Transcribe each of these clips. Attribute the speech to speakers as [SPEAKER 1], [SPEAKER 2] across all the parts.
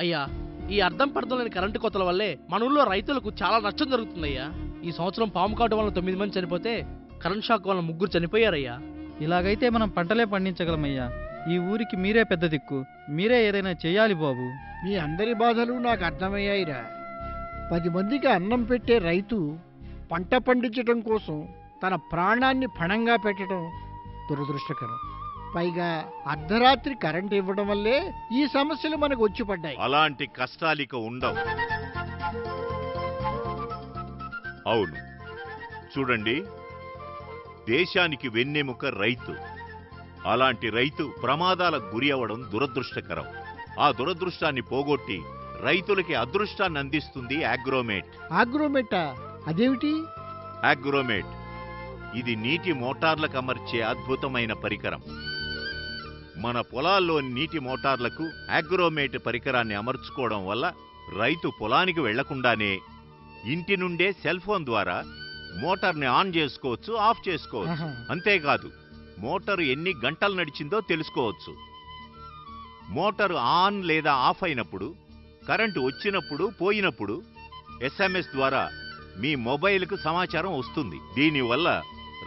[SPEAKER 1] అయ్యా, ఈ అర్థం పర్థం లేని కరెంటు కోతల వల్లే మన ఊళ్ళో రైతులకు చాలా నష్టం జరుగుతుందయ్యా. ఈ సంవత్సరం పాము కాటు వల్ల 9 మంది చనిపోతే కరెంట్ షాక్ వల్ల 3 చనిపోయారయ్యా.
[SPEAKER 2] ఇలాగైతే మనం పంటలే పండించగలమయ్యా. ఈ ఊరికి మీరే పెద్ద దిక్కు, మీరే ఏదైనా చెయ్యాలి బాబు.
[SPEAKER 3] మీ అందరి బాధలు నాకు అర్థమయ్యాయిరా. 10 మందికి అన్నం పెట్టే రైతు పంట పండించడం కోసం తన ప్రాణాన్ని పణంగా పెట్టడం దురదృష్టకరం. పైగా అర్ధరాత్రి కరెంట్ ఇవ్వడం వల్లే ఈ సమస్యలు మనకు వచ్చి పడ్డాయి.
[SPEAKER 4] అలాంటి కష్టాలిక ఉండవు. అవును, చూడండి, దేశానికి వెన్నెముక రైతు. అలాంటి రైతు ప్రమాదాలకు గురి అవ్వడం దురదృష్టకరం. ఆ దురదృష్టాన్ని పోగొట్టి రైతులకి అదృష్టాన్ని అందిస్తుంది అగ్రోమేట్.
[SPEAKER 3] అగ్రోమేటా? అదేమిటి?
[SPEAKER 4] అగ్రోమేట్ ఇది నీటి మోటార్లకు అమర్చే అద్భుతమైన పరికరం. మన పొలాల్లోని నీటి మోటార్లకు అగ్రోమేట్ పరికరాన్ని అమర్చుకోవడం వల్ల రైతు పొలానికి వెళ్లకుండానే ఇంటి నుండే సెల్ ఫోన్ ద్వారా మోటార్ని ఆన్ చేసుకోవచ్చు, ఆఫ్ చేసుకోవచ్చు. అంతేకాదు, మోటారు ఎన్ని గంటలు నడిచిందో తెలుసుకోవచ్చు. మోటారు ఆన్ లేదా ఆఫ్ అయినప్పుడు, కరెంటు వచ్చినప్పుడు పోయినప్పుడు SMS ద్వారా మీ మొబైల్కు సమాచారం వస్తుంది. దీనివల్ల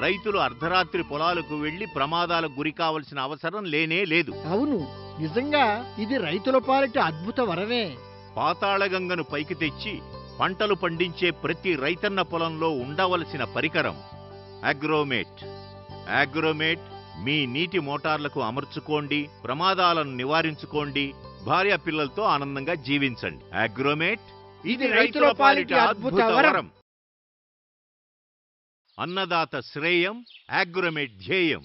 [SPEAKER 4] రైతులు అర్ధరాత్రి పొలాలకు వెళ్లి ప్రమాదాలకు గురి కావలసిన అవసరం లేనే లేదు.
[SPEAKER 3] అవును, నిజంగా ఇది రైతుల పాలిట అద్భుత వరమే.
[SPEAKER 4] పాతాళగంగను పైకి తెచ్చి పంటలు పండించే ప్రతి రైతన్న పొలంలో ఉండవలసిన పరికరం అగ్రోమేట్. అగ్రోమేట్ మీ నీటి మోటార్లకు అమర్చుకోండి, ప్రమాదాలను నివారించుకోండి, భార్య పిల్లలతో ఆనందంగా జీవించండి. అగ్రోమేట్ ఇది రైతుల పాలిట అద్భుత వరం. అన్నదాత శ్రేయం, అగ్రోమేట్ ధ్యేయం.